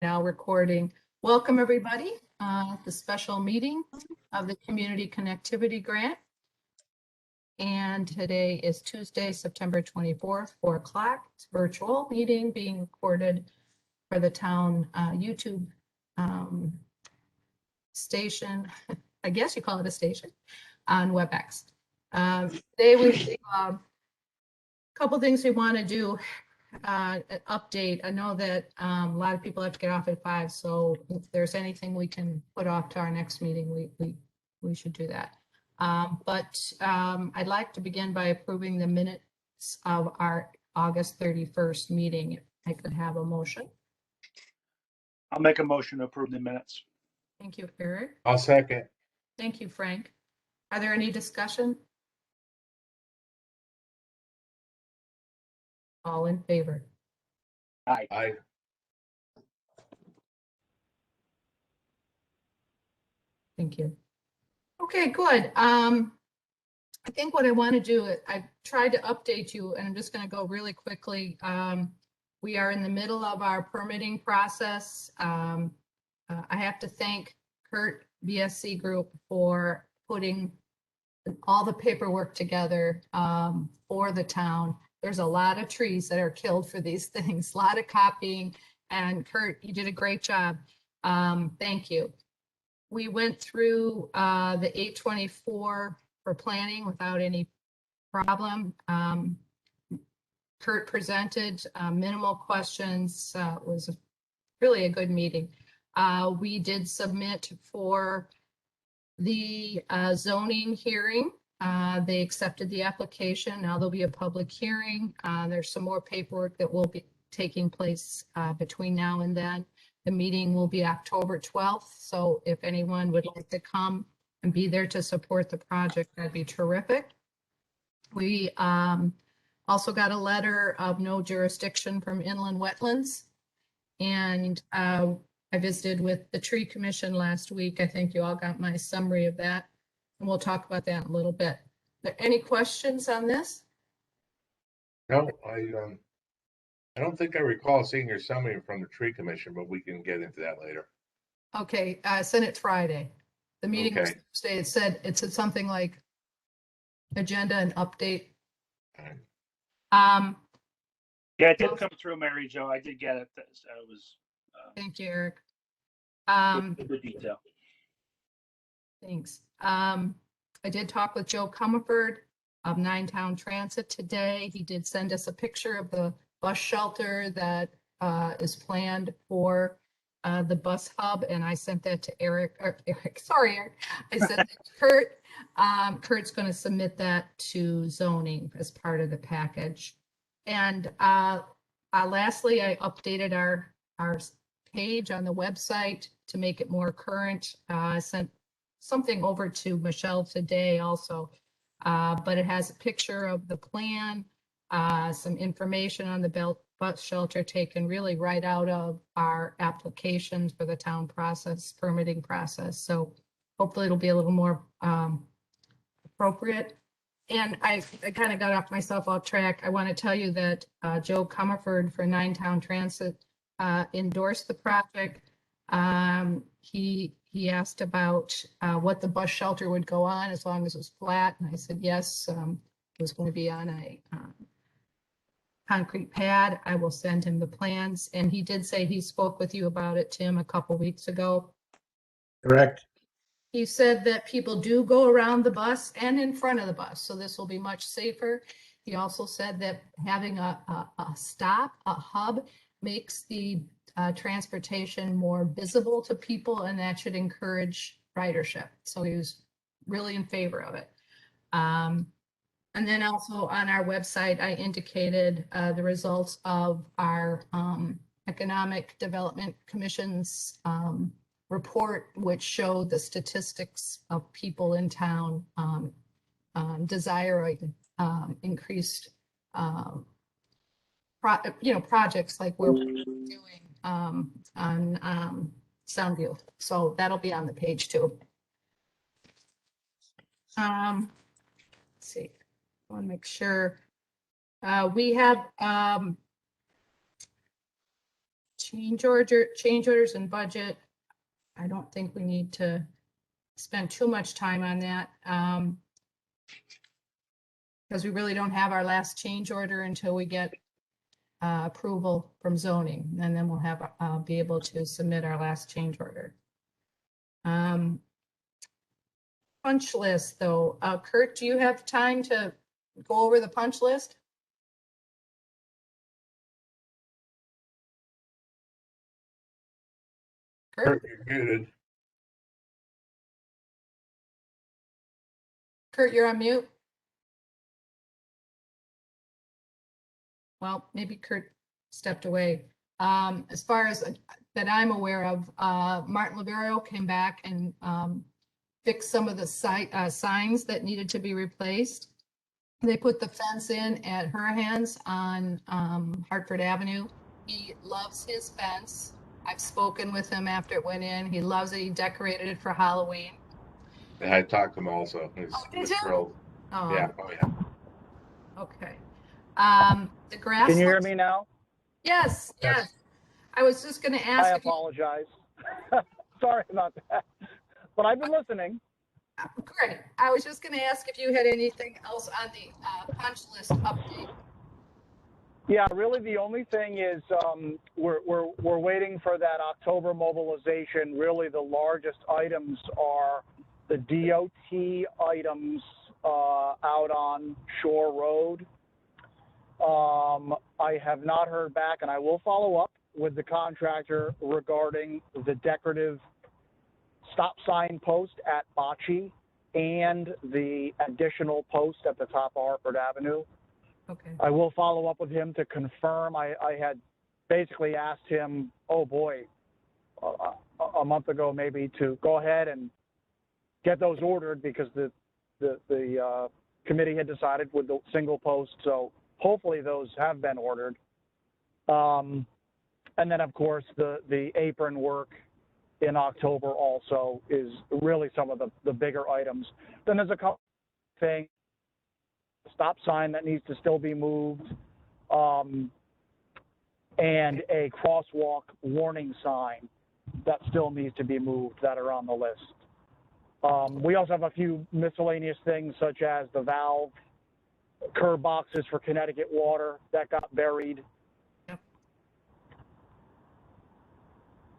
Now recording. Welcome, everybody, the special meeting of the Community Connectivity Grant. And today is Tuesday, September 24th, 4 o'clock. It's a virtual meeting being recorded for the town YouTube station. I guess you call it a station on WebEx. Today we a couple things we want to do. An update. I know that a lot of people have to get off at 5, so if there's anything we can put off to our next meeting, we should do that. But I'd like to begin by approving the minutes of our August 31st meeting. If I could have a motion. I'll make a motion to approve the minutes. Thank you, Eric. I'll second. Thank you, Frank. Are there any discussion? All in favor? Aye. Aye. Thank you. Okay, good. I think what I want to do, I tried to update you, and I'm just going to go really quickly. We are in the middle of our permitting process. I have to thank Kurt BSC Group for putting all the paperwork together for the town. There's a lot of trees that are killed for these things, a lot of copying, and Kurt, you did a great job. Thank you. We went through the 824 for planning without any problem. Kurt presented minimal questions. It was really a good meeting. We did submit for the zoning hearing. They accepted the application. Now there'll be a public hearing. There's some more paperwork that will be taking place between now and then. The meeting will be October 12th. So if anyone would like to come and be there to support the project, that'd be terrific. We also got a letter of no jurisdiction from Inland Wetlands. And I visited with the Tree Commission last week. I think you all got my summary of that. And we'll talk about that in a little bit. Are there any questions on this? No, I don't think I recall seeing your summary from the Tree Commission, but we can get into that later. Okay, I sent it Friday. The meeting was Okay. Thursday. It said something like agenda and update. Alright. Yeah, it did come through, Mary Jo. I did get it. It was Thank you, Eric. good detail. Thanks. I did talk with Joe Comerford of Nine Town Transit today. He did send us a picture of the bus shelter that is planned for the bus hub, and I sent that to Eric. Sorry, Eric. I sent it to Kurt. Kurt's going to submit that to zoning as part of the package. And lastly, I updated our page on the website to make it more current. I sent something over to Michelle today also, but it has a picture of the plan, some information on the bus shelter taken really right out of our applications for the town process, permitting process. So hopefully it'll be a little more appropriate. And I kind of got off track. I want to tell you that Joe Comerford for Nine Town Transit endorsed the project. He asked about what the bus shelter would go on as long as it was flat. And I said, yes, it was going to be on a concrete pad. I will send him the plans. And he did say he spoke with you about it, Tim, a couple weeks ago. Correct. He said that people do go around the bus and in front of the bus, so this will be much safer. He also said that having a hub, makes the transportation more visible to people, and that should encourage ridership. So he was really in favor of it. And then also on our website, I indicated the results of our Economic Development Commission's report, which showed the statistics of people in town desiring increased projects like we're doing on Soundview. So that'll be on the page too. Let's see, I want to make sure we have change orders and budget. I don't think we need to spend too much time on that. Because we really don't have our last change order until we get approval from zoning, and then we'll have, be able to submit our last change order. Punch list though, Kurt, do you have time to go over the punch list? Kurt, You're muted. Kurt, you're on mute. Well, maybe Kurt stepped away. As far as that I'm aware of, Martin Laverio came back and fixed some of the signs that needed to be replaced. They put the fence in at Hurahan's on Hartford Avenue. He loves his fence. I've spoken with him after it went in. He loves it. He decorated it for Halloween. I talked to him also. He's thrilled. Oh, Yeah. Oh, yeah. okay. The grass. Can you hear me now? Yes, Yes. yes. I was just going to ask. I if you- apologize. Sorry about that. But I've been listening. Great. I was just going to ask if you had anything else on the punch list update. Yeah, really the only thing is we're waiting for that October mobilization. Really the largest items are the DOT items out on Shore Road. I have not heard back, and I will follow up with the contractor regarding the decorative stop sign post at Bocce and the additional post at the top of Hartford Avenue. Okay. I will follow up with him to confirm. I had basically asked him, oh boy, a month ago maybe, to go ahead and get those ordered because the committee had decided with the single post. So hopefully those have been ordered. And then of course the apron work in October also is really some of the bigger items. Then there's a couple things. Stop sign that needs to still be moved, and a crosswalk warning sign that still needs to be moved that are on the list. We also have a few miscellaneous things such as the valve curb boxes for Connecticut Water that got buried. Yep.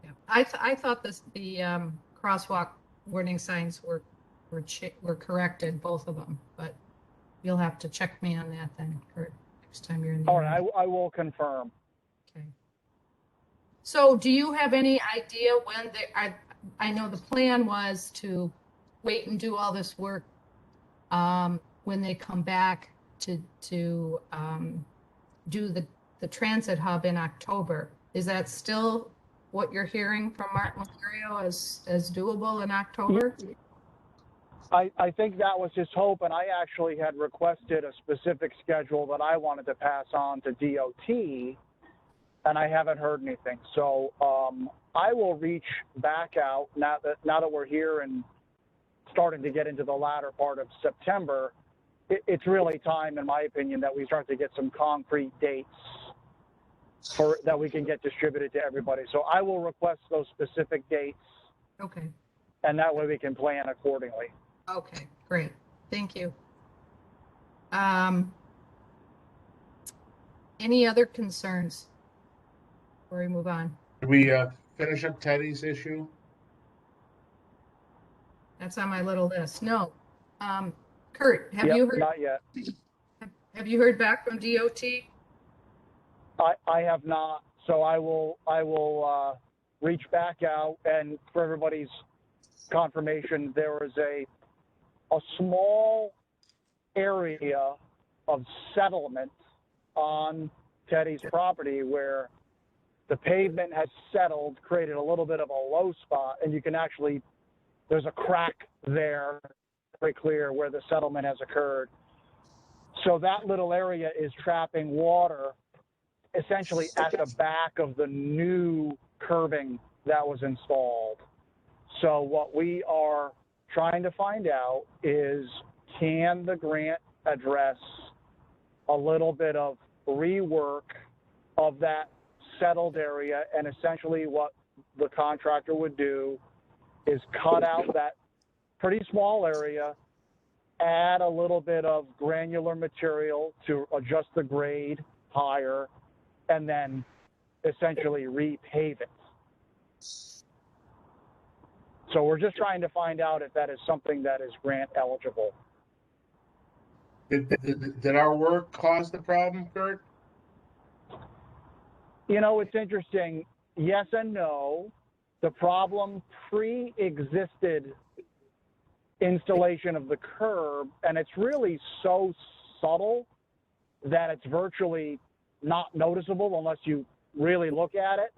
Yep. I thought the crosswalk warning signs were corrected, both of them, but you'll have to check me on that then, Kurt, next time you're in the All room. right, I will confirm. Okay. So do you have any idea when I know the plan was to wait and do all this work when they come back to do the transit hub in October. Is that still what you're hearing from Martin Laverio as doable in October? I think that was his hope, and I actually had requested a specific schedule that I wanted to pass on to DOT, and I haven't heard anything. So I will reach back out now that we're here and starting to get into the latter part of September. It's really time, in my opinion, that we start to get some concrete dates that we can get distributed to everybody. So I will request those specific dates, Okay. and that way we can plan accordingly. Okay, great. Thank you. Any other concerns before we move on? Did we finish up Teddy's issue? That's on my little list. No. Kurt, have Yep, you heard? Not yet. Have you heard back from DOT? I have not. So I will reach back out, and for everybody's confirmation, there was a small area of settlement on Teddy's property where the pavement has settled, created a little bit of a low spot, and you can actually, there's a crack there, very clear where the settlement has occurred. So that little area is trapping water essentially at the back of the new curbing that was installed. So what we are trying to find out is, can the grant address a little bit of rework of that settled area, and essentially what the contractor would do is cut out that pretty small area, add a little bit of granular material to adjust the grade higher, and then essentially repave it. So we're just trying to find out if that is something that is grant eligible. Did our work cause the problem, Kurt? You know, it's interesting. Yes and no. The problem pre-existed installation of the curb, and it's really so subtle that it's virtually not noticeable unless you really look at it.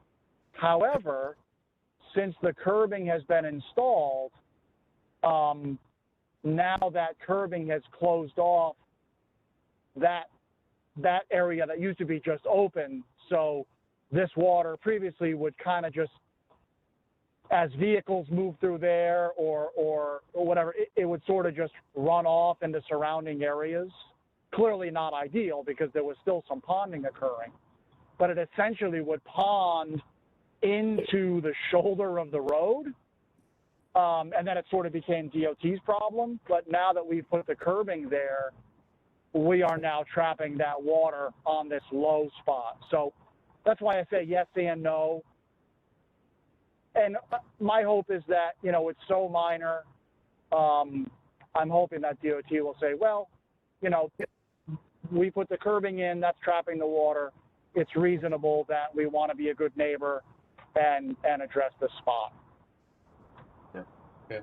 However, since the curbing has been installed, now that curbing has closed off that area that used to be just open. So this water previously would kind of just, as vehicles move through there or whatever, it would sort of just run off into surrounding areas. Clearly not ideal because there was still some ponding occurring, but it essentially would pond into the shoulder of the road. And then it sort of became DOT's problem. But now that we've put the curbing there, we are now trapping that water on this low spot. So that's why I say yes and no. And my hope is that, you know, it's so minor. I'm hoping that DOT will say, well, you know, we put the curbing in, that's trapping the water. It's reasonable that we want to be a good neighbor and address the spot. Okay.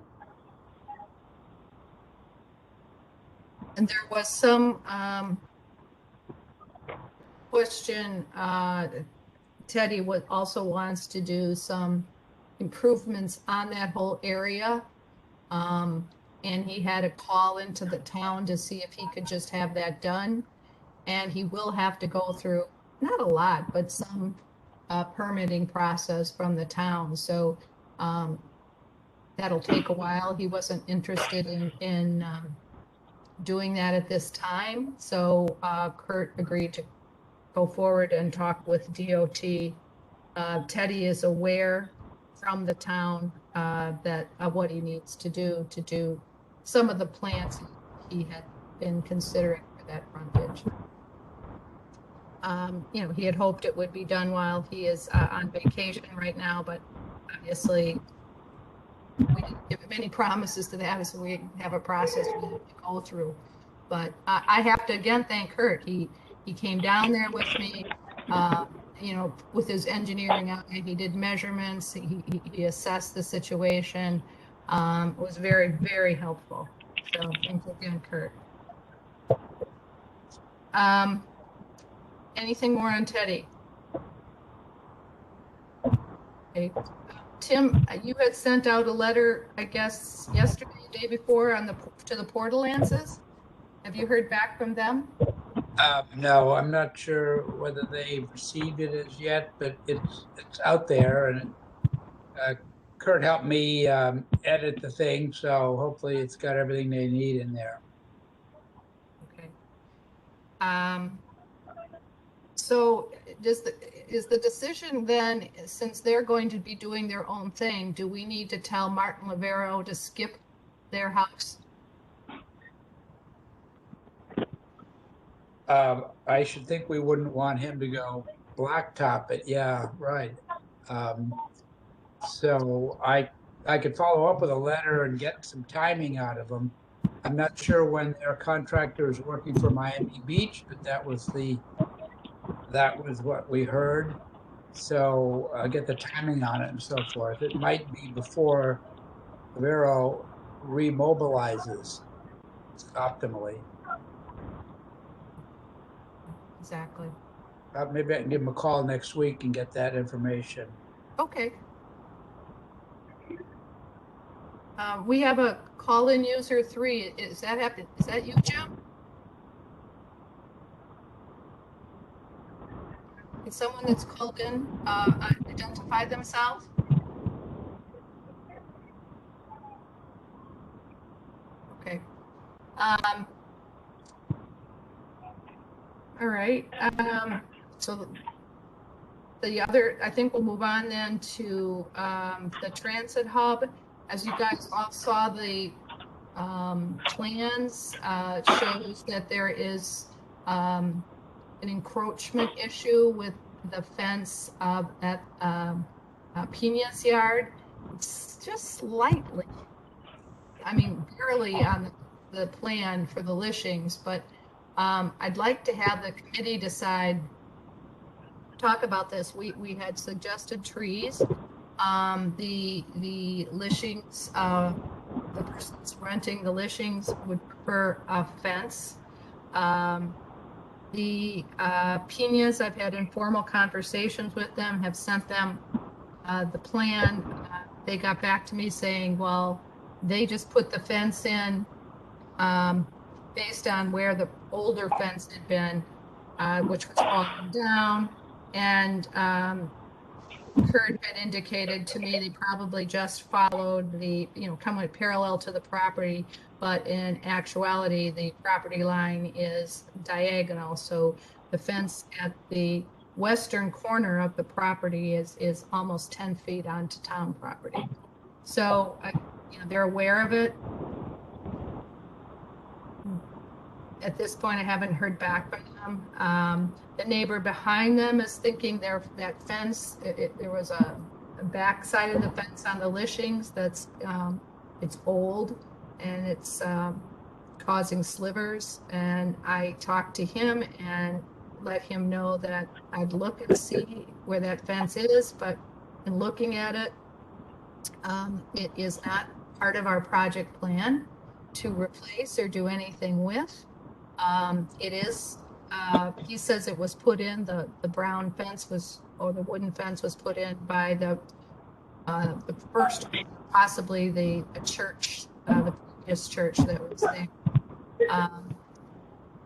And there was some question, Teddy also wants to do some improvements on that whole area. And he had a call into the town to see if he could just have that done. And he will have to go through, not a lot, but some permitting process from the town. So that'll take a while. He wasn't interested in doing that at this time. So Kurt agreed to go forward and talk with DOT. Teddy is aware from the town that of what he needs to do some of the plants he had been considering for that frontage. You know, he had hoped it would be done while he is on vacation right now, but obviously we didn't give him any promises to that, so we have a process we have to go through. But I have to again thank Kurt. He came down there with me, you know, with his engineering eye. He did measurements. He assessed the situation. It was very, very helpful. So thanks again, Kurt. Anything more on Teddy? Okay. Tim, you had sent out a letter, I guess, yesterday, the day before, to the Portalances. Have you heard back from them? No, I'm not sure whether they've received it as yet, but it's out there, and Kurt helped me edit the thing, so hopefully it's got everything they need in there. Okay. So is the decision then, since they're going to be doing their own thing, do we need to tell Martin Lavero to skip their house? I should think we wouldn't want him to go blacktop it. Yeah, right. So I could follow up with a letter and get some timing out of them. I'm not sure when their contractor is working for Miami Beach, but that was what we heard. So get the timing on it and so forth. It might be before Vero remobilizes optimally. Exactly. Maybe I can give him a call next week and get that information. Okay. We have a call-in user 3. Is that you, Jim? Can someone that's called in identify themselves? Okay. All right. So I think we'll move on then to the transit hub. As you guys all saw, the plans shows that there is an encroachment issue with the fence at Pina's yard. It's just slightly, I mean, barely on the plan for the lishings, but I'd like to have the committee talk about this. We had suggested trees. The lishings, the person's renting the lishings would prefer a fence. The Pinas, I've had informal conversations with them, have sent them the plan. They got back to me saying, well, they just put the fence in based on where the older fence had been, which was falling down. And Kurt had indicated to me they probably just followed the, coming parallel to the property, but in actuality, the property line is diagonal. So the fence at the western corner of the property is almost 10 feet onto town property. So, they're aware of it. At this point, I haven't heard back from them. The neighbor behind them is thinking that fence, there was a back side of the fence on the lishings that's, it's old and it's causing slivers. And I talked to him and let him know that I'd look and see where that fence is, but in looking at it, it is not part of our project plan to replace or do anything with. It is, he says it was put in, the brown fence was, or the wooden fence was put in by the first, possibly the church, the previous church that was there.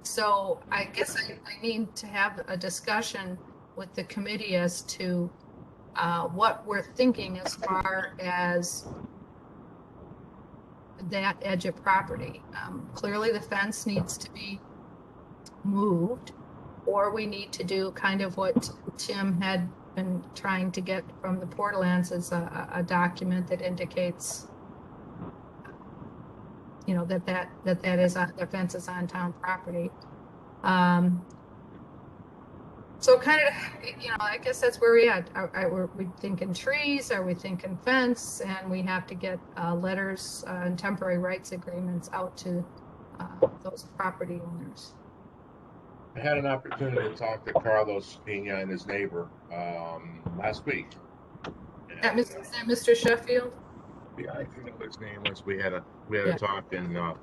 So I guess I need to have a discussion with the committee as to what we're thinking as far as that edge of property. Clearly the fence needs to be moved, or we need to do kind of what Tim had been trying to get from the Portlands as a document that indicates, that is the fence is on town property. So kind of, I guess that's where we're at. Are we thinking trees? Are we thinking fence? And we have to get letters and temporary rights agreements out to those property owners. I had an opportunity to talk to Carlos Pina and his neighbor last week. Is that Mr. Sheffield? Yeah, I think what his name was. We had a talk, and I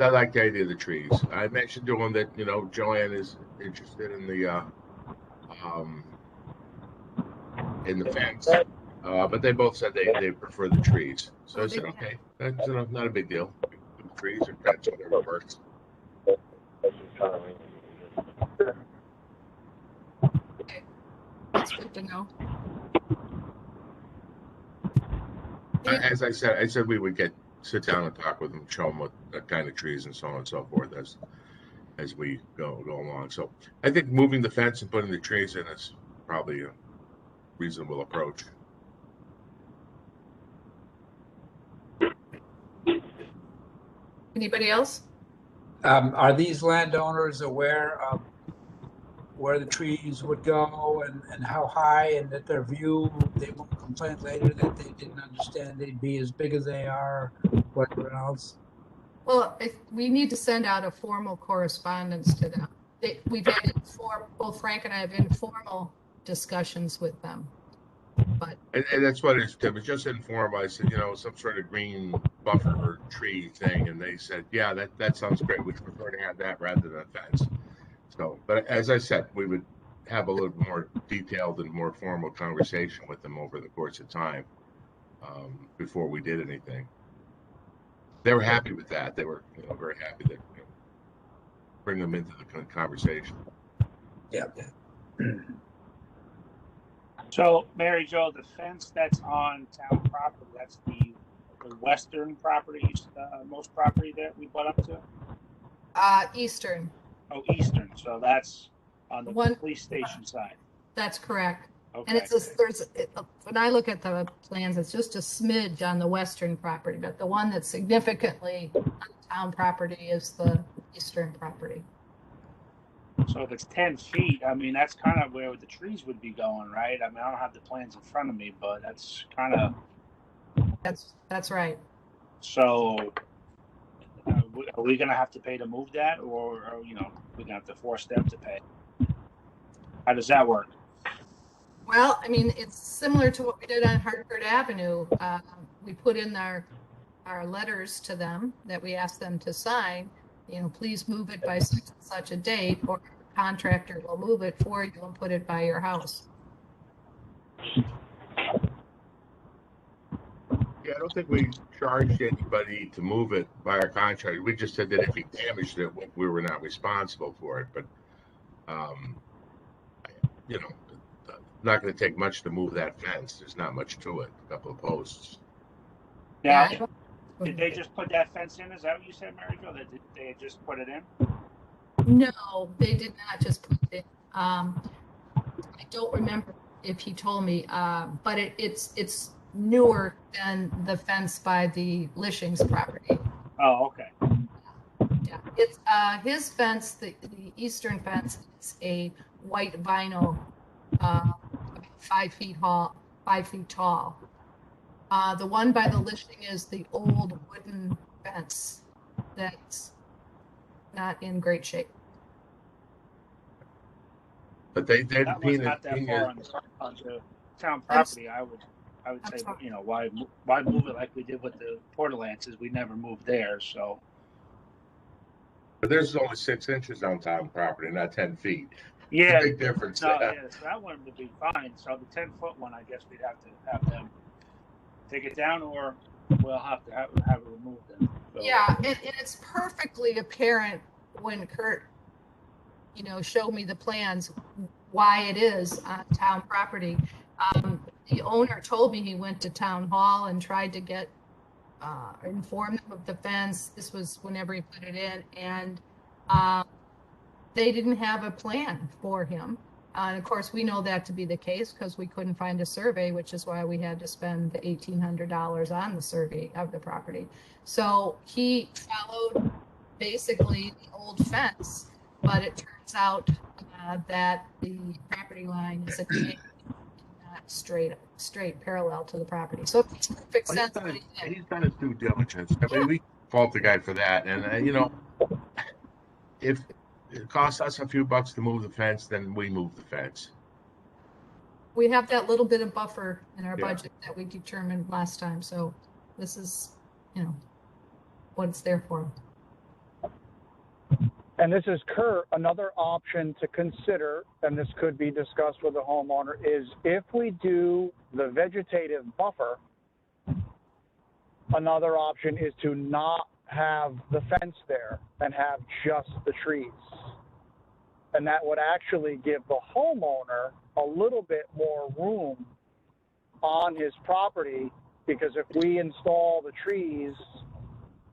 like the idea of the trees. I mentioned to him that Joanne is interested in the fence, but they both said they prefer the trees. So I said, okay, that's not a big deal. Trees or fence, whatever works. Okay. That's good to know. As I said we would sit down and talk with them, show them what kind of trees and so on and so forth as we go along. So I think moving the fence and putting the trees in is probably a reasonable approach. Anybody else? Are these landowners aware of where the trees would go and how high, and that their view, they won't complain later that they didn't understand they'd be as big as they are, whatever else? Well, we need to send out a formal correspondence to them. We've had both Frank and I have informal discussions with them. But and that's what it was just informal. I said, some sort of green buffer or tree thing, and they said, yeah, that sounds great. We prefer to have that rather than a fence. So, but as I said, we would have a little more detailed and more formal conversation with them over the course of time before we did anything. They were happy with that. They were, very happy to bring them into the conversation. Yeah. So, Mary Jo, the fence that's on town property, that's the western property, most property that we bought up to? Eastern. Oh, eastern, so that's on the One- police station side. That's correct. And Okay, it's a, when I look at the plans, it's just a smidge on the western property, but the one that's significantly on town property is the eastern property. so if it's 10 feet, I mean, that's kind of where the trees would be going, right? I mean, I don't have the plans in front of me, but that's kind of, That's right. so are we gonna have to pay to move that, or you know, we're gonna have to force them to pay? How does that work? Well, I mean, it's similar to what we did on Hartford Avenue. We put in our letters to them that we asked them to sign, you know, please move it by such and such a date, or the contractor will move it for you and put it by your house. Yeah, I don't think we charged anybody to move it by our contract. We just said that if he damaged it, we were not responsible for it. But, you know, not going to take much to move that fence. There's not much to it. A couple of posts. Now, Yeah, did they just put that fence in? Is that what you said, Mary Jo? That they had just put it in? No, they did not just put it in. I don't remember if he told me, but it's newer than the fence by the Lishings property. Oh, okay. Yeah, it's his fence, the eastern fence is a white vinyl, about 5 feet tall, 5 feet tall. The one by the Lishing is the old wooden fence that's not in great shape. But they That was not that far on the town property. I would say, you know, why move it like we did with the Portalances? We never moved there, so. But there's only 6 inches on town property, not 10 feet. Yeah, Big difference. no, there. yeah, so that one would be fine. So the 10-foot one, I guess we'd have to have them take it down, or we'll have to have it removed then. So, Yeah, and it's perfectly apparent when Kurt, you know, showed me the plans, why it is on town property. The owner told me he went to town hall and tried to get, inform them of the fence. This was whenever he put it in, and they didn't have a plan for him. And of course, we know that to be the case because we couldn't find a survey, which is why we had to spend the $1,800 on the survey of the property. So he followed basically the old fence, but it turns out that the property line is a not straight parallel to the property. So it makes perfect Well, sense. What he did. he's done his due diligence. I mean, we fault the guy for that. And, you know, if it costs us a few bucks to move the fence, then we move the fence. We have that little bit of buffer in our Yeah. budget that we determined last time. So this is, you know, what it's there for. And this is Kurt, another option to consider, and this could be discussed with the homeowner, is if we do the vegetative buffer, another option is to not have the fence there and have just the trees. And that would actually give the homeowner a little bit more room on his property, because if we install the trees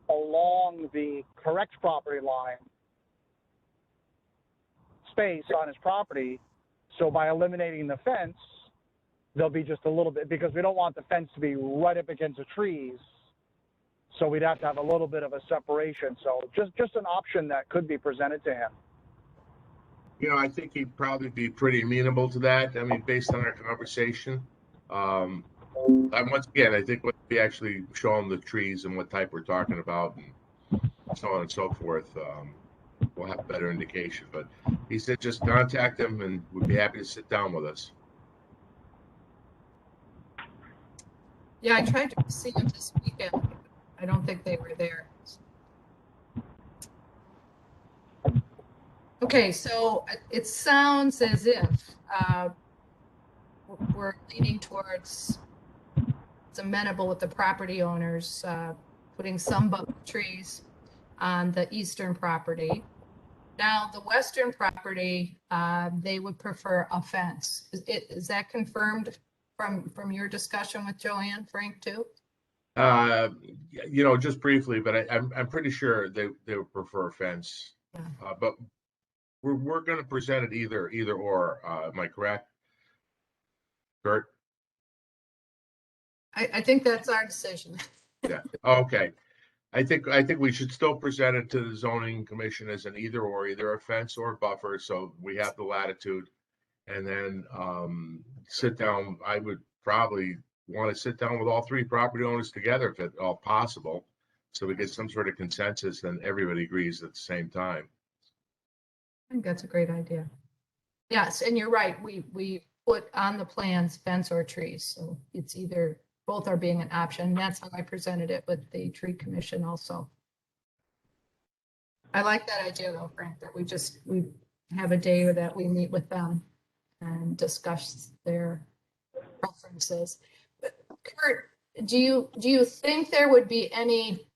along the correct property line space on his property, so by eliminating the fence, there'll be just a little bit, because we don't want the fence to be right up against the trees. So we'd have to have a little bit of a separation. So just an option that could be presented to him. You know, I think he'd probably be pretty amenable to that. I mean, based on our conversation. And once again, I think when we actually show him the trees and what type we're talking about and so on and so forth, we'll have a better indication. But he said just contact him and we'd be happy to sit down with us. Yeah, I tried to see them this weekend. I don't think they were there. Okay, so it sounds as if we're leaning towards it's amenable with the property owners putting some buffer trees on the eastern property. Now, the western property, they would prefer a fence. Is that confirmed from your discussion with Joanne, Frank, too? You know, just briefly, but I'm pretty sure they would prefer a fence. Yeah. But We're gonna present it either or, am I correct? Kurt? I think that's our decision. Yeah, okay. I think we should still present it to the zoning commission as an either or, either a fence or a buffer, so we have the latitude. And then sit down, I would probably want to sit down with all three property owners together if at all possible. So we get some sort of consensus and everybody agrees at the same time. I think that's a great idea. Yes, and you're right. We put on the plans fence or trees, so it's either, both are being an option. That's how I presented it with the tree commission also. I like that idea though, Frank, that we have a day that we meet with them and discuss their preferences. But Kurt, do you think there would be any,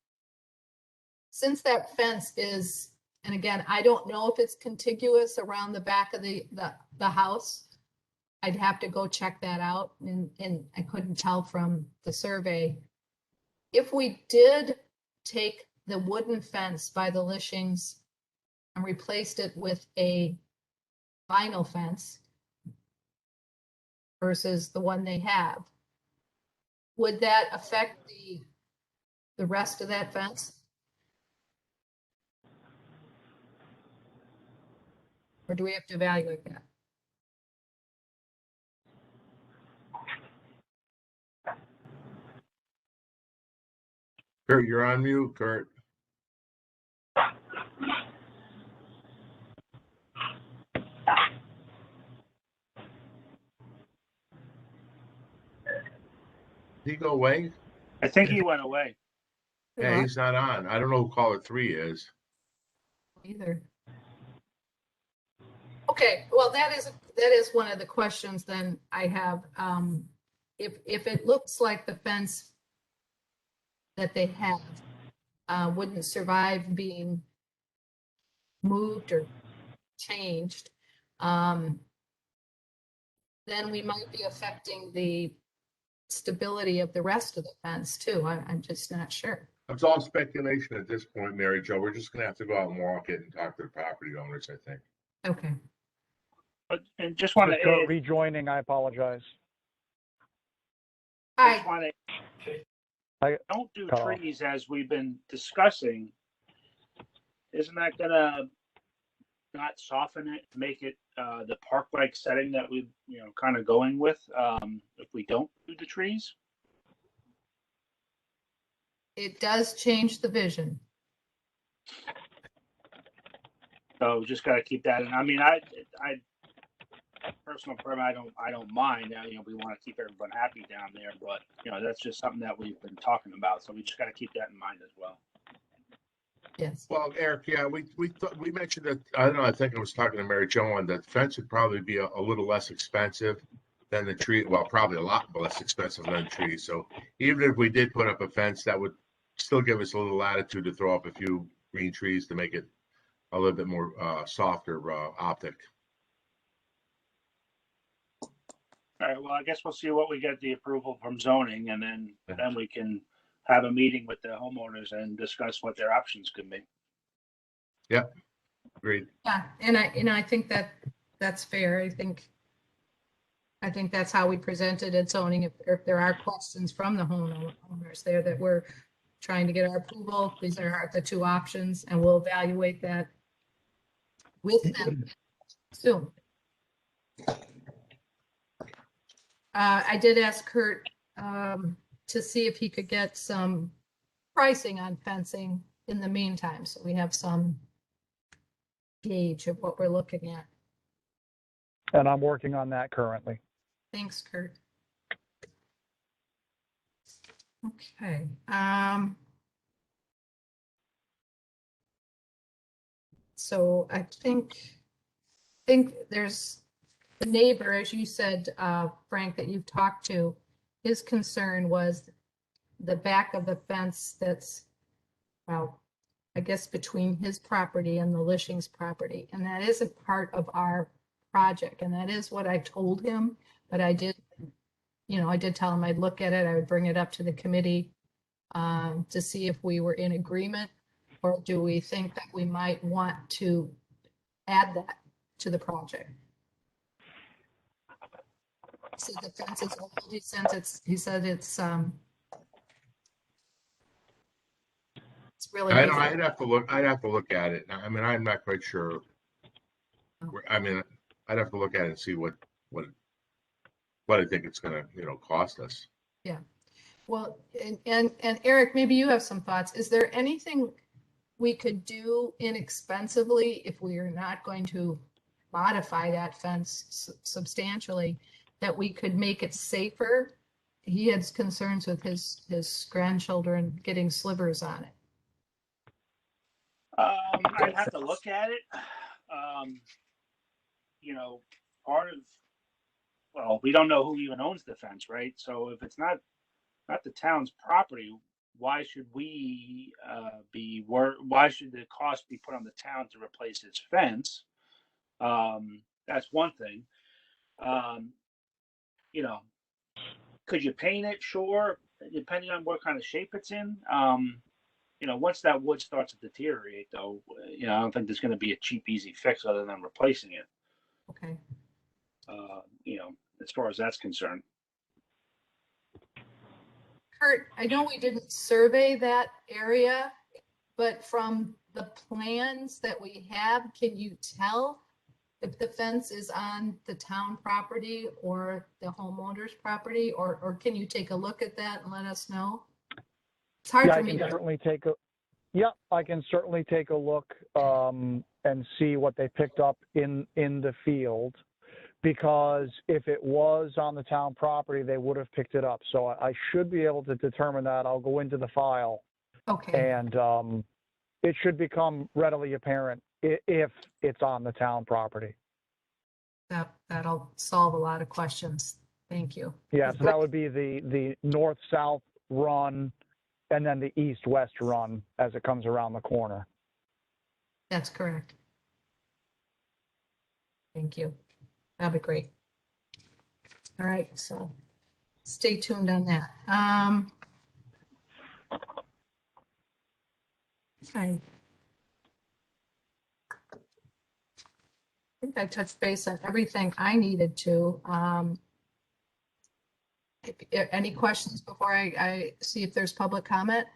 since that fence is, and again, I don't know if it's contiguous around the back of the house. I'd have to go check that out, and I couldn't tell from the survey. If we did take the wooden fence by the Lishings and replaced it with a vinyl fence versus the one they have, would that affect the rest of that fence? Or do we have to evaluate that? Kurt, you're on mute, Kurt. Did he go away? I think he went away. Yeah, he's not on. I don't know who caller 3 is. Either. Okay, well, that is one of the questions then I have. If it looks like the fence that they have wouldn't survive being moved or changed, then we might be affecting the stability of the rest of the fence too. I'm just not sure. It's all speculation at this point, Mary Jo. We're just gonna have to go out and walk it and talk to the property owners, I think. Okay. But, and just want to Kurt add, rejoining, I apologize. just Hi, want I to, don't do cut off. trees as we've been discussing. Isn't that gonna not soften it, make it the park-like setting that we, kind of going with if we don't do the trees? it does change the vision. So just gotta keep that in. I mean, I personal permit, I don't mind. We want to keep everyone happy down there, but that's just something that we've been talking about. So we just gotta keep that in mind as well. Yes. Well, Eric, yeah, we mentioned that, I don't know, I think I was talking to Mary Jo on that fence would probably be a little less expensive than the tree. Well, probably a lot less expensive than the tree. So even if we did put up a fence, that would still give us a little latitude to throw up a few green trees to make it a little bit more softer optic. All right. Well, I guess we'll see what we get the approval from zoning, and then we can have a meeting with the homeowners and discuss what their options could be. Yep, agreed. Yeah, and I think that's fair. I think that's how we presented at zoning. If there are questions from the homeowners there that we're trying to get our approval, these are the two options, and we'll evaluate that with them soon. I did ask Kurt to see if he could get some pricing on fencing in the meantime, so we have some gauge of what we're looking at. And I'm working on that currently. Thanks, Kurt. Okay. So I think there's the neighbor, as you said, Frank, that you've talked to, his concern was the back of the fence that's, well, I guess between his property and the Lishings property. And that isn't part of our project. And that is what I told him, but I did tell him I'd look at it. I would bring it up to the committee to see if we were in agreement, or do we think that we might want to add that to the project. He said the fence is old. He said it's really. I'd have to look. I'd have to look at it. I mean, I'm not quite sure. I mean, I'd have to look at it and see what I think it's going to cost us. Yeah. Well, and Eric, maybe you have some thoughts. Is there anything we could do inexpensively if we are not going to modify that fence substantially, that we could make it safer? He has concerns with his grandchildren getting slivers on it. I'd have to look at it. Part of, well, we don't know who even owns the fence, right? So if it's not the town's property, why should we why should the cost be put on the town to replace its fence? That's one thing. Could you paint it? Sure, depending on what kind of shape it's in. Once that wood starts to deteriorate, though, I don't think there's going to be a cheap, easy fix other than replacing it. Okay. As far as that's concerned. Kurt, I know we didn't survey that area, but from the plans that we have, can you tell if the fence is on the town property or the homeowner's property, or can you take a look at that and let us know? It's hard for me to. I can certainly take a look and see what they picked up in the field, because if it was on the town property, they would have picked it up. So I should be able to determine that. I'll go into the file. Okay. And it should become readily apparent if it's on the town property. That'll solve a lot of questions. Thank you. Yeah, so that would be the north-south run and then the east-west run as it comes around the corner. That's correct. Thank you. That'd be great. All right, so stay tuned on that. Okay. I think I touched base on everything I needed to. Any questions before I see if there's public comment?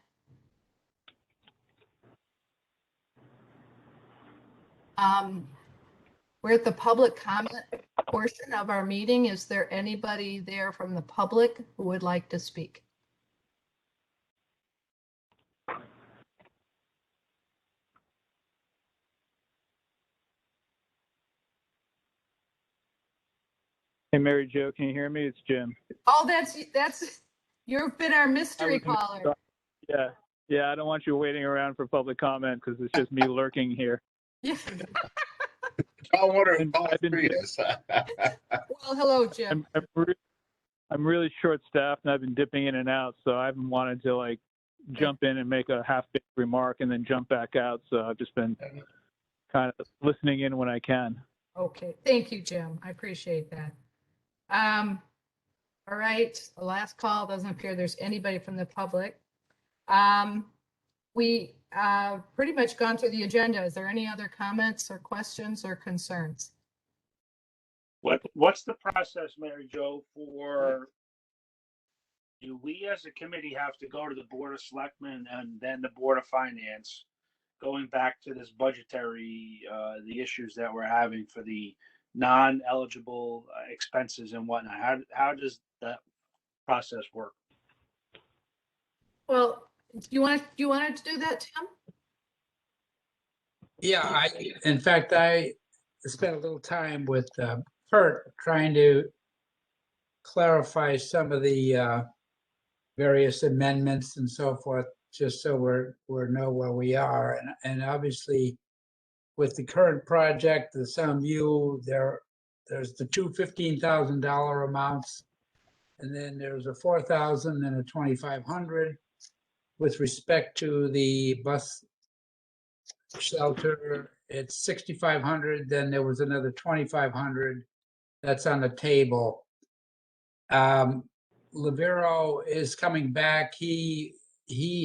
We're at the public comment portion of our meeting. Is there anybody there from the public who would like to speak? Hey, Mary Jo, can you hear me? It's Jim. Oh, that's you've been our mystery caller. Yeah, I don't want you waiting around for public comment because it's just me lurking here. Yeah. I'll order it. Well, hello, Jim. I'm really short-staffed and I've been dipping in and out, so I haven't wanted to jump in and make a half-baked remark and then jump back out. So I've just been kind of listening in when I can. Okay, thank you, Jim. I appreciate that. All right, the last call. Doesn't appear there's anybody from the public. We pretty much gone through the agenda. Is there any other comments or questions or concerns? What's the process, Mary Jo, do we as a committee have to go to the Board of Selectmen and then the Board of Finance, going back to this budgetary, the issues that we're having for the non-eligible expenses and whatnot? How does that process work? Well, you wanted to do that, Tim? Yeah, in fact, I spent a little time with Kurt trying to clarify some of the various amendments and so forth, just so we know where we are. And obviously, with the current project, the Soundview, there's the two $15,000 amounts, and then there's a $4,000 and a $2,500. With respect to the bus shelter, it's $6,500. Then there was another $2,500 that's on the table. Lavero is coming back. He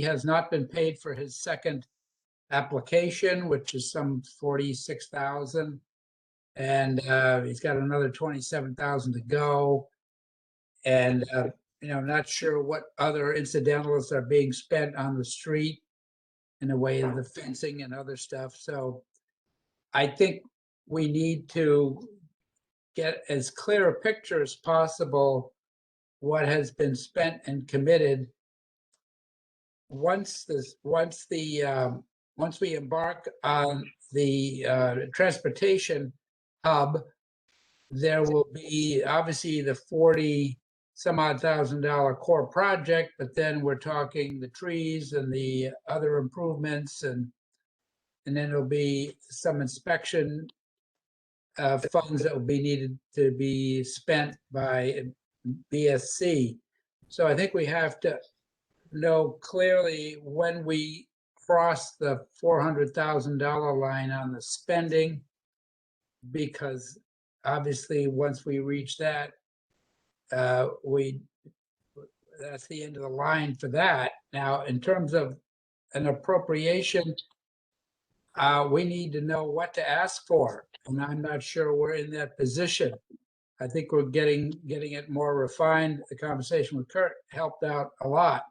has not been paid for his second application, which is some 46,000. And he's got another 27,000 to go. And, not sure what other incidentals are being spent on the street in the way of the fencing and other stuff. So I think we need to get as clear a picture as possible what has been spent and committed. Once we embark on the transportation hub, there will be obviously the 40 some odd $1,000 core project, but then we're talking the trees and the other improvements, and then there'll be some inspection funds that will be needed to be spent by BSC. So I think we have to know clearly when we cross the $400,000 line on the spending, because obviously once we reach that, that's the end of the line for that. Now, in terms of an appropriation, we need to know what to ask for, and I'm not sure we're in that position. I think we're getting it more refined. The conversation with Kurt helped out a lot,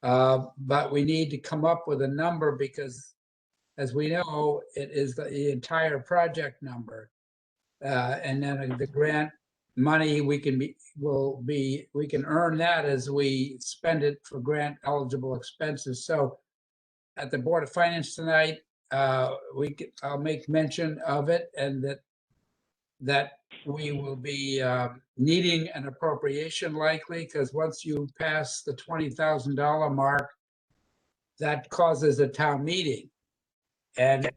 but we need to come up with a number because, as we know, it is the entire project number, and then the grant money we can earn that as we spend it for grant eligible expenses. So at the Board of Finance tonight, I'll make mention of it, and that we will be needing an appropriation likely, because once you pass the $20,000 mark, that causes a town meeting, and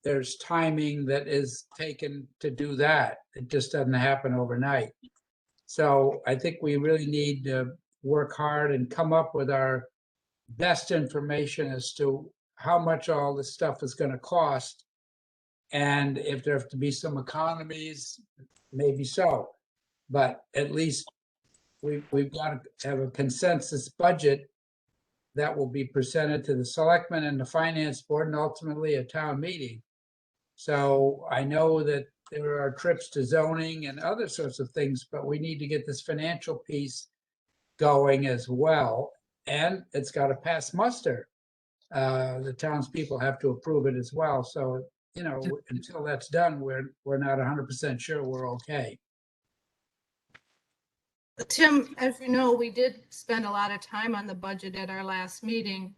there's timing that is taken to do that. It just doesn't happen overnight. So I think we really need to work hard and come up with our best information as to how much all this stuff is going to cost. And if there have to be some economies, maybe so. But at least we've got to have a consensus budget that will be presented to the selectmen and the finance board and ultimately a town meeting. So I know that there are trips to zoning and other sorts of things, but we need to get this financial piece going as well. And it's got to pass muster. The townspeople have to approve it as well. So, until that's done, we're not 100% sure we're okay. Tim, as you know, we did spend a lot of time on the budget at our last meeting,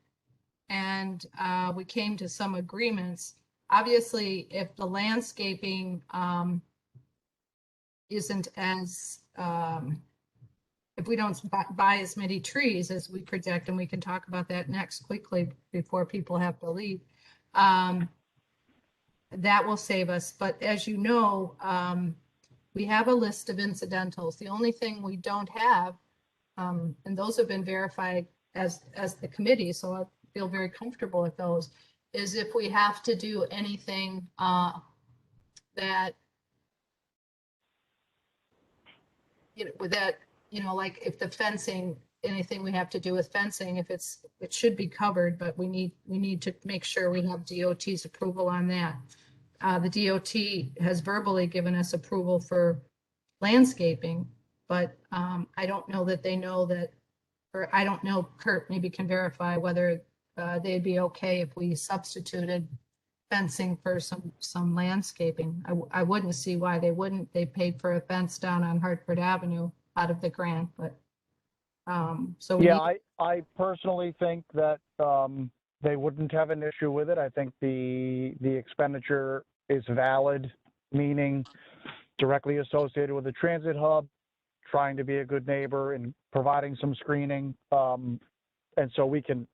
and we came to some agreements. Obviously, if the landscaping isn't as, if we don't buy as many trees as we project, and we can talk about that next quickly before people have to leave, that will save us. But as you know, we have a list of incidentals. The only thing we don't have, and those have been verified as the committee, so I feel very comfortable with those, is if we have to do anything that, with that, like if the fencing, anything we have to do with fencing, it should be covered, but we need to make sure we have DOT's approval on that. The DOT has verbally given us approval for landscaping, but I don't know that they know that, or I don't know, Kurt maybe can verify whether they'd be okay if we substituted fencing for some landscaping. I wouldn't see why they wouldn't. They paid for a fence down on Hartford Avenue out of the grant, but so yeah, I personally think that they wouldn't have an issue with it. I think the expenditure is valid, meaning directly associated with the transit hub, trying to be a good neighbor and providing some screening, and so we can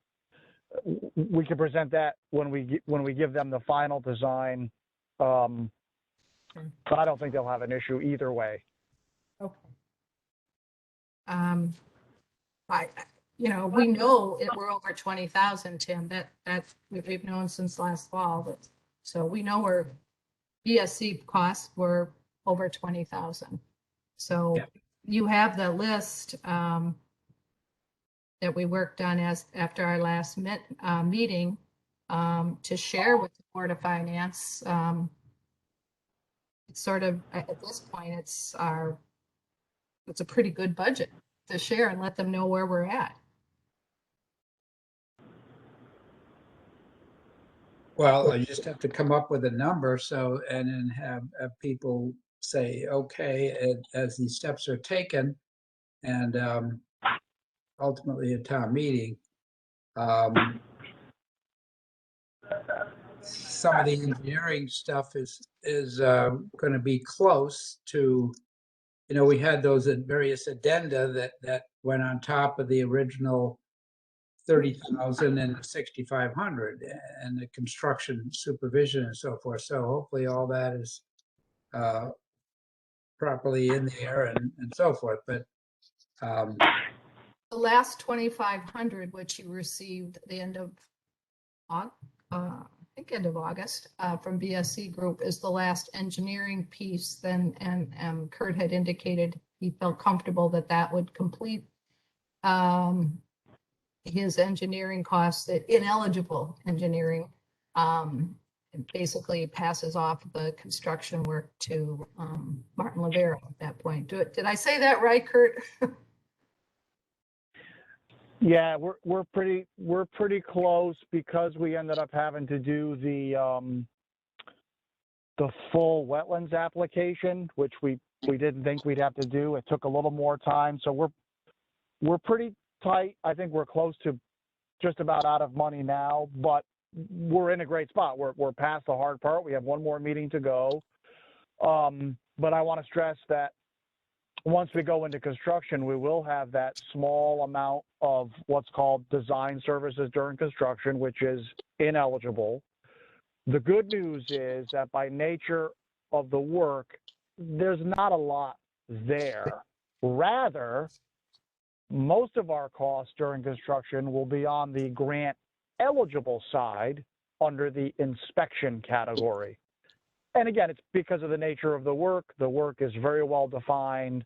present that when we give them the final design. But I don't think they'll have an issue either way. okay. We know we're over 20,000, Tim. That we've known since last fall. But, so we know our BSC costs were over 20,000. So you have the list that we worked on after our last meeting. to share with the Board of Finance. It's sort of, at this point, it's a pretty good budget to share and let them know where we're at. Well, I just have to come up with a number, so, and then have people say, okay, as these steps are taken, and ultimately a town meeting. Some of the engineering stuff is going to be close to, we had those various addenda that went on top of the original 30,000 and 6,500 and the construction supervision and so forth. So hopefully all that is properly in there and so forth. But the last 2,500, which you received at the end of end of August from BSC Group, is the last engineering piece. Then and Kurt had indicated he felt comfortable that would complete his engineering costs, ineligible engineering, basically passes off the construction work to Martin Lavera at that point. Did I say that right, Kurt? Yeah, we're pretty close because we ended up having to do the full wetlands application, which we didn't think we'd have to do. It took a little more time, so we're pretty tight. I think we're close to just about out of money now, but we're in a great spot. We're past the hard part. We have one more meeting to go. But I want to stress that once we go into construction, we will have that small amount of what's called design services during construction, which is ineligible. The good news is that by nature of the work, there's not a lot there. Rather, most of our costs during construction will be on the grant eligible side under the inspection category. And again, it's because of the nature of the work. The work is very well defined.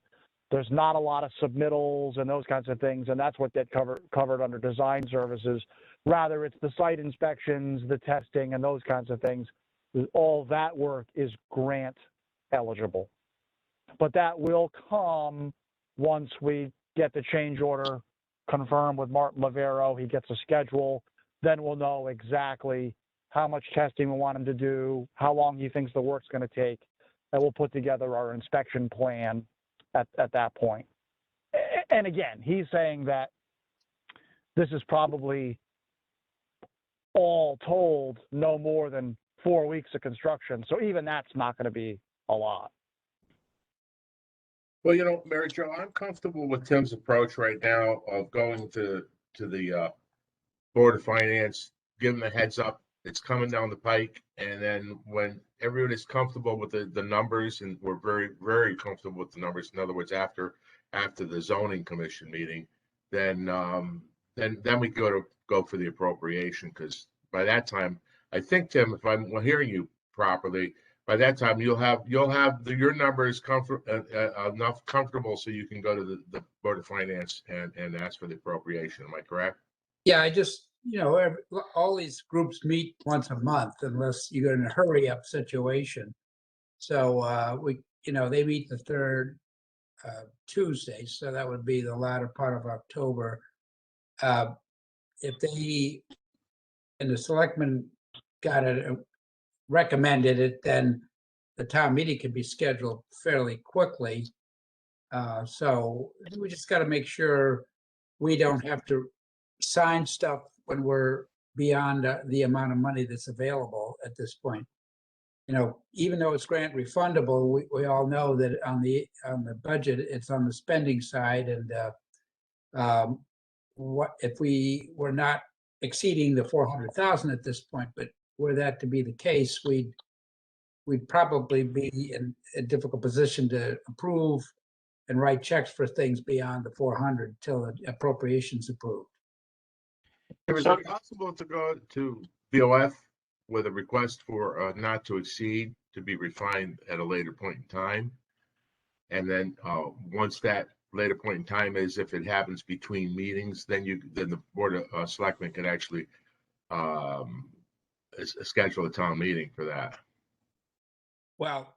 There's not a lot of submittals and those kinds of things, and that's what get covered under design services. Rather, it's the site inspections, the testing, and those kinds of things. All that work is grant eligible. But that will come once we get the change order confirmed with Martin Lavero. He gets a schedule. Then we'll know exactly how much testing we want him to do, how long he thinks the work's going to take, and we'll put together our inspection plan at that point. And again, he's saying that this is probably all told no more than 4 weeks of construction. So even that's not going to be a lot. Well, Mary Jo, I'm comfortable with Tim's approach right now of going to the Board of Finance, give them a heads up. It's coming down the pike, and then when everyone is comfortable with the numbers, and we're very, very comfortable with the numbers. In other words, after the zoning commission meeting, then we go for the appropriation, because by that time, I think, Tim, if I'm hearing you properly, by that time you'll have your numbers enough comfortable so you can go to the Board of Finance and ask for the appropriation. Am I correct? yeah, I just, all these groups meet once a month unless you're in a hurry up situation. So they meet the third Tuesday, so that would be the latter part of October. If they and the selectmen got it, recommended it, then the town meeting can be scheduled fairly quickly. So we just got to make sure we don't have to sign stuff when we're beyond the amount of money that's available at this point. Even though it's grant refundable, we all know that on the budget, it's on the spending side. And what if we were not exceeding the 400,000 at this point, but were that to be the case, we'd probably be in a difficult position to approve and write checks for things beyond the 400 till the appropriation's approved. Is it possible to go to BOF with a request for not to exceed to be refined at a later point in time? And then once that later point in time is, if it happens between meetings, then the Board of Selectmen can actually schedule a town meeting for that. Well,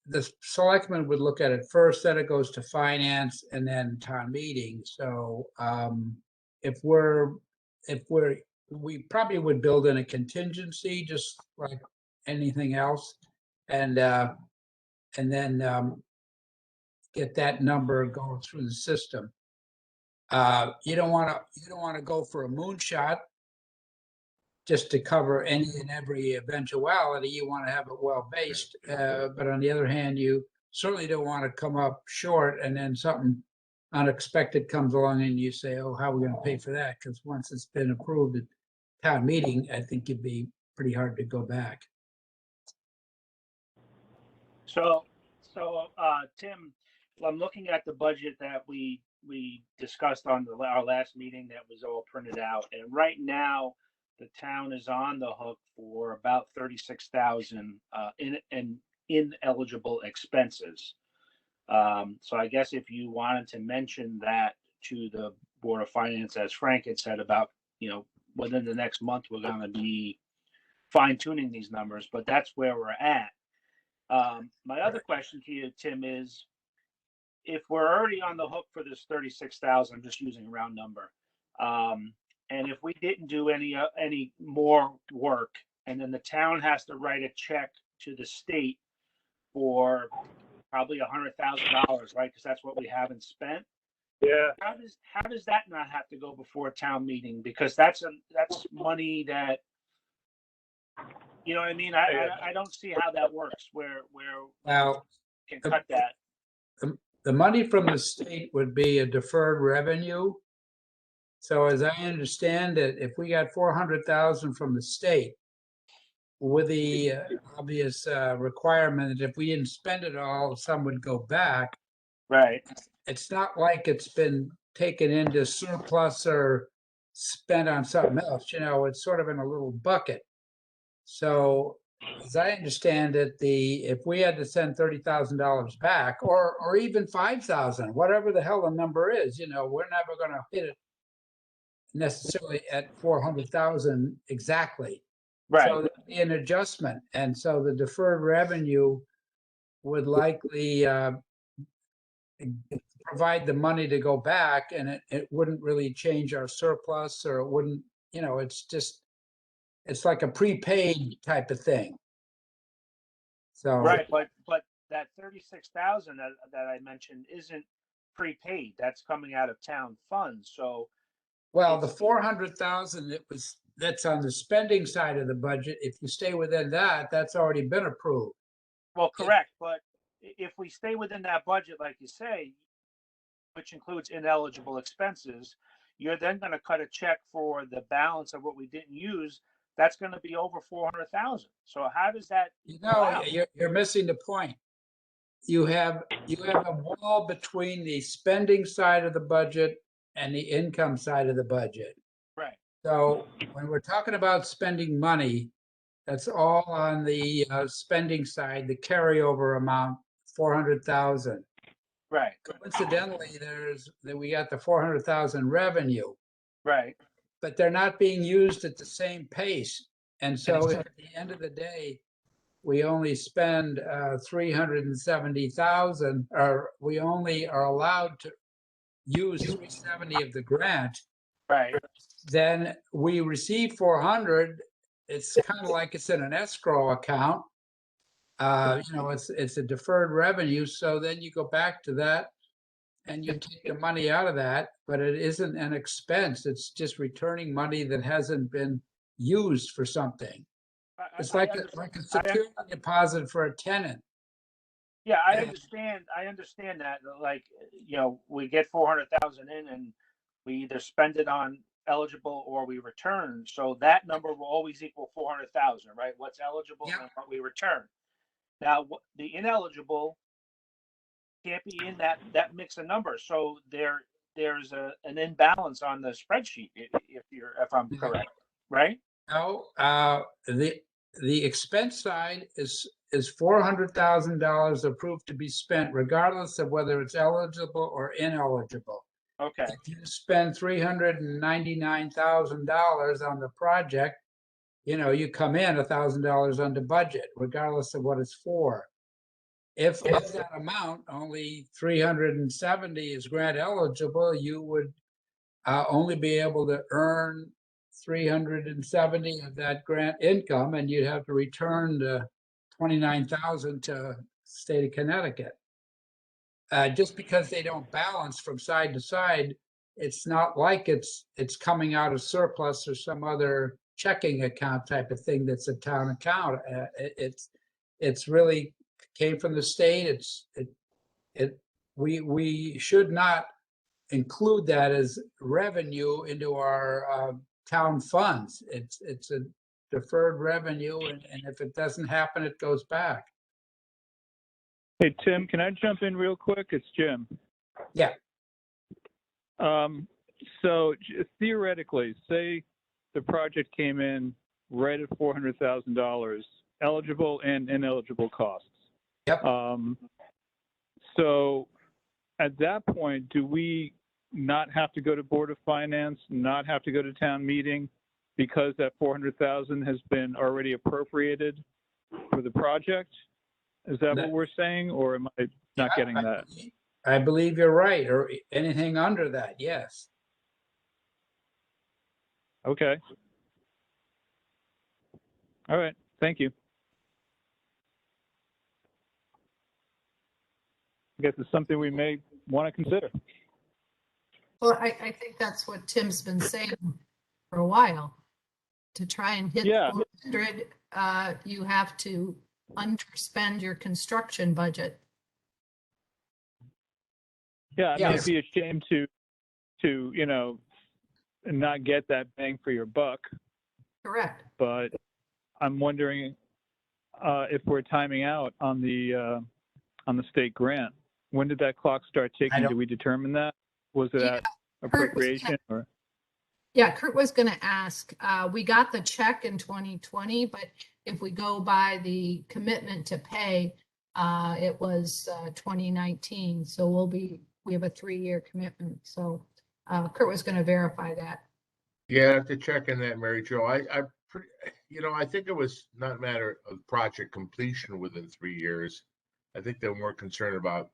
the selectmen would look at it first, then it goes to finance and then town meeting. So we probably would build in a contingency, just like anything else. And then get that number going through the system. You don't want to go for a moonshot just to cover any and every eventuality. You want to have it well-based, but on the other hand, you certainly don't want to come up short and then something unexpected comes along and you say, oh, how are we going to pay for that? Because once it's been approved at town meeting, I think it'd be pretty hard to go back. So, Tim, I'm looking at the budget that we discussed on our last meeting that was all printed out, and right now the town is on the hook for about 36,000 in ineligible expenses. So I guess if you wanted to mention that to the Board of Finance, as Frank had said about, within the next month, we're going to be fine tuning these numbers, but that's where we're at. My other question to you, Tim, is if we're already on the hook for this 36,000, I'm just using a round number. And if we didn't do any more work, and then the town has to write a check to the state for probably $100,000, right? Because that's what we haven't spent. Yeah. How does that not have to go before a town meeting? Because that's money that, you know what I mean? I don't see how that works. Where Now, can cut that. the money from the state would be a deferred revenue. So as I understand it, if we got 400,000 from the state, with the obvious requirement that if we didn't spend it all, some would go back. Right. It's not like it's been taken into surplus or spent on something else. It's sort of in a little bucket. So as I understand it, if we had to send $30,000 back, or even 5,000, whatever the hell the number is, we're never going to hit it necessarily at 400,000 exactly. Right. So there'd be an adjustment, and so the deferred revenue would likely provide the money to go back, and it wouldn't really change our surplus, or it wouldn't, it's like a prepaid type of thing. So right, but that 36,000 that I mentioned isn't prepaid. That's coming out of town funds. So, well, the 400,000 that's on the spending side of the budget. If you stay within that, that's already been approved. Well, correct, but if we stay within that budget, like you say, which includes ineligible expenses, you're then going to cut a check for the balance of what we didn't use. That's going to be over 400,000. So how does that? You're missing the point. You have a wall between the spending side of the budget and the income side of the budget. Right. So when we're talking about spending money, that's all on the spending side, the carryover amount, 400,000. Right. Coincidentally, we got the 400,000 revenue. Right. But they're not being used at the same pace. And so at the end of the day, we only spend 370,000, or we only are allowed to use 370 of the grant. Right. Then we receive 400. It's kind of like it's in an escrow account. It's a deferred revenue. So then you go back to that and you take the money out of that, but it isn't an expense. It's just returning money that hasn't been used for something. It's like a security deposit for a tenant. Yeah, I understand. I understand that. Like, we get 400,000 in, and we either spend it on eligible or we return. So that number will always equal 400,000, right? What's eligible and what we return. Now, the ineligible can't be in that mix of numbers. So there's an imbalance on the spreadsheet if I'm correct, right? No, the expense side is $400,000 approved to be spent regardless of whether it's eligible or ineligible. Okay. If you spend $399,000 on the project, you come in $1,000 under budget, regardless of what it's for. If of that amount, only 370 is grant eligible, you would only be able to earn 370 of that grant income, and you'd have to return the 29,000 to state of Connecticut. Just because they don't balance from side to side, it's not like it's coming out of surplus or some other checking account type of thing that's a town account. It's really came from the state. We should not include that as revenue into our town funds. It's a deferred revenue, and if it doesn't happen, it goes back. Hey, Tim, can I jump in real quick? It's Jim. Yeah. So theoretically, say the project came in right at $400,000, eligible and ineligible costs. Yep. So at that point, do we not have to go to Board of Finance, not have to go to town meeting because that $400,000 has been already appropriated for the project? Is that what we're saying, or am I not getting that? I believe you're right, or anything under that, yes. Okay. All right, thank you. I guess it's something we may want to consider. Well, I think that's what Tim's been saying for a while. To try and hit 400, you have to underspend your construction budget. Yeah, I mean, it'd be a shame to not get that bang for your buck. Correct. But I'm wondering if we're timing out on the state grant. When did that clock start ticking? Did we determine that? Was it at appropriation or? Yeah, Kurt was going to ask. We got the check in 2020, but if we go by the commitment to pay, it was 2019. So we have a 3-year commitment. So Kurt was going to verify that. Yeah, I have to check in that, Mary Jo. I think it was not a matter of project completion within 3 years. I think they're more concerned about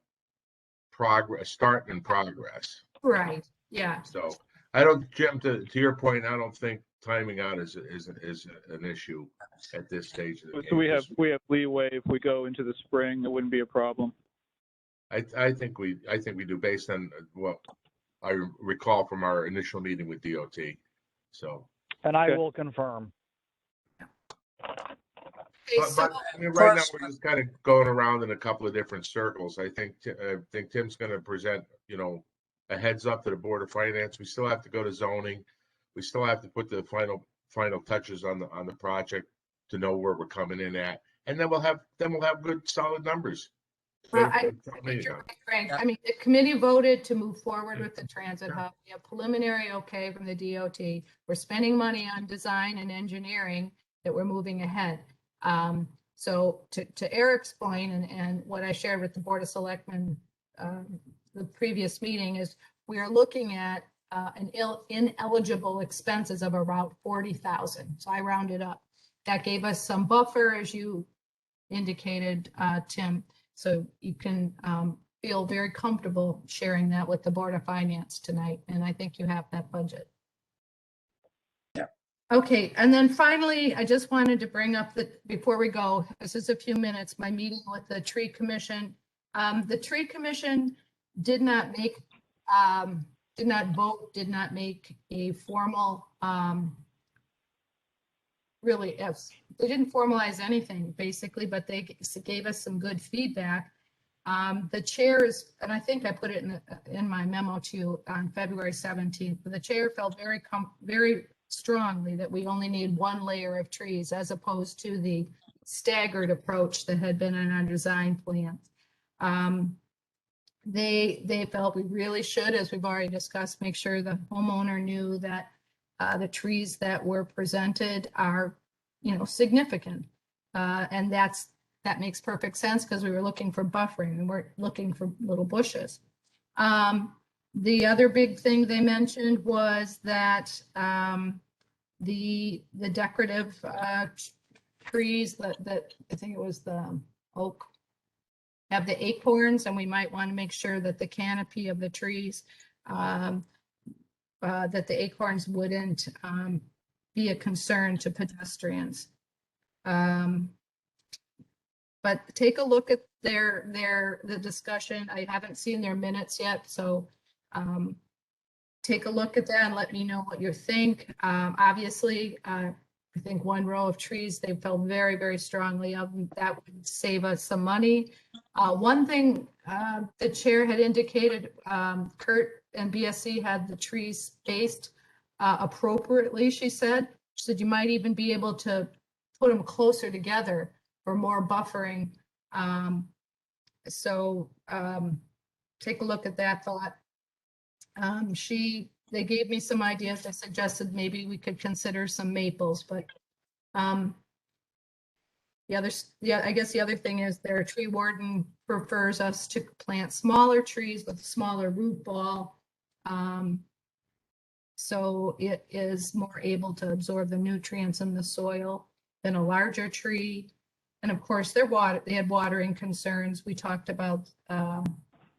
progress, start and progress. Right. Yeah. So I don't, Jim, to your point, I don't think timing out is an issue at this stage of the game. So we have leeway if we go into the spring. It wouldn't be a problem. I think we do, based on what I recall from our initial meeting with DOT. So. And I will confirm. But I mean, right now we're just kind of going around in a couple of different circles. I think Tim's going to present, a heads up to the Board of Finance. We still have to go to zoning. We still have to put the final touches on the project to know where we're coming in at, and then we'll have good solid numbers. Well, I think you're right, Frank. I mean, the committee voted to move forward with the transit hub. We have preliminary okay from the DOT. We're spending money on design and engineering that we're moving ahead. So to Eric's point and what I shared with the Board of Selectmen, the previous meeting, is we are looking at ineligible expenses of around 40,000. So I rounded up. That gave us some buffer, as you indicated, Tim. So you can feel very comfortable sharing that with the Board of Finance tonight. And I think you have that budget. Yeah. Okay. And then finally, I just wanted to bring up before we go, this is a few minutes, my meeting with the Tree Commission. The Tree Commission did not make a formal, they didn't formalize anything basically, but they gave us some good feedback. The chairs, and I think I put it in my memo to you on February 17th, but the chair felt very strongly that we only need one layer of trees as opposed to the staggered approach that had been in our design plans. They felt we really should, as we've already discussed, make sure the homeowner knew that the trees that were presented are, significant. And that makes perfect sense because we were looking for buffering. We weren't looking for little bushes. The other big thing they mentioned was that the decorative trees that I think it was the oak have the acorns, and we might want to make sure that the canopy of the trees, that the acorns wouldn't be a concern to pedestrians. But take a look at the discussion. I haven't seen their minutes yet, so take a look at that and let me know what you think. Obviously, I think one row of trees, they felt very, very strongly of. That would save us some money. One thing the chair had indicated, Kurt and BSC had the trees spaced appropriately, she said. She said you might even be able to put them closer together for more buffering. Take a look at that thought. They gave me some ideas. I suggested maybe we could consider some maples, but I guess the other thing is their tree warden prefers us to plant smaller trees with smaller root ball. So it is more able to absorb the nutrients in the soil than a larger tree. And of course, they had watering concerns. We talked about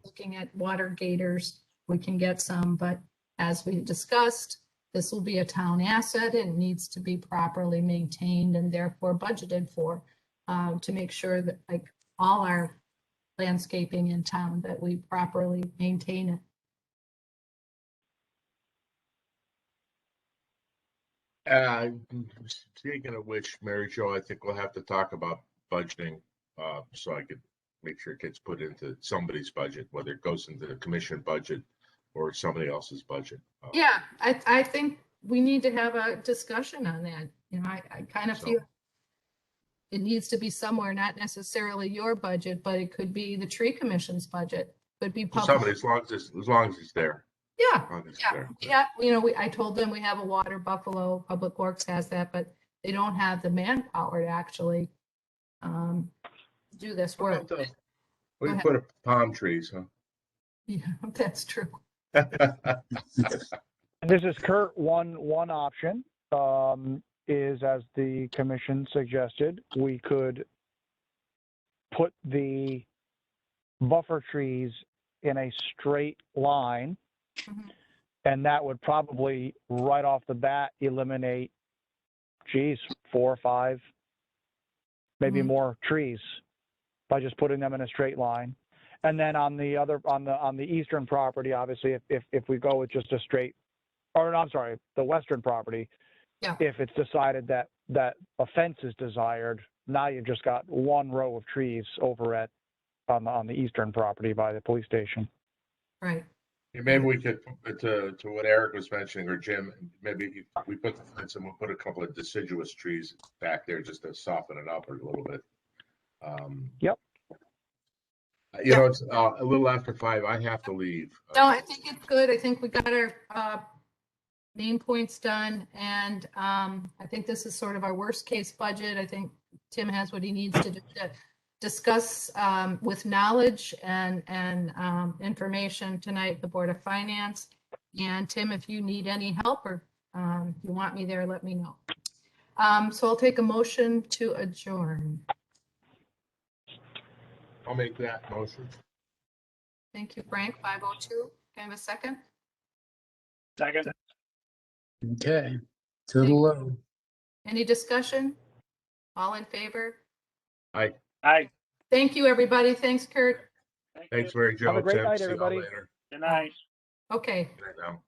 looking at water gators. We can get some, but as we discussed, this will be a town asset and needs to be properly maintained and therefore budgeted for to make sure that, like all our landscaping in town, that we properly maintain it. Speaking of which, Mary Jo, I think we'll have to talk about budgeting, so I could make sure it gets put into somebody's budget, whether it goes into the commission budget or somebody else's budget. Yeah, I think we need to have a discussion on that. You know, I kind of feel it needs to be somewhere, not necessarily your budget, but it could be the tree commission's budget. Could be public. Somebody, as long as it's there. Yeah, There. yeah. You know, I told them we have a water buffalo. Public Works has that, but they don't have the manpower to actually do this work. We put up palm trees, huh? Yeah, that's true. And this is Kurt. One option is, as the commission suggested, we could put the buffer trees in a straight line, and that would probably right off the bat eliminate, 4 or 5, maybe more trees by just putting them in a straight line. And then on the other, on the eastern property, obviously, if we go with just a straight, or no, I'm sorry, the western property, if it's decided that a fence is desired, now you've just got one row of trees over on the eastern property by the police station. Right. Maybe we could, to what Eric was mentioning, or Jim, maybe we put the fence and we'll put a couple of deciduous trees back there just to soften it up a little bit. Yep. You know, it's a little after 5. I have to leave. No, I think it's good. I think we got our main points done, and I think this is sort of our worst case budget. I think Tim has what he needs to do to discuss with knowledge and information tonight, the Board of Finance. And Tim, if you need any help or you want me there, let me know. So I'll take a motion to adjourn. I'll make that motion. Thank you, Frank. 5:02. Can I have a second? Second. Okay, toodaloo. Any discussion? All in favor? Aye. Aye. Thank you, everybody. Thanks, Kurt. Thanks, Mary Jo. Have a great Tim. night, See you all everybody. later. Good night. Okay. Good night now.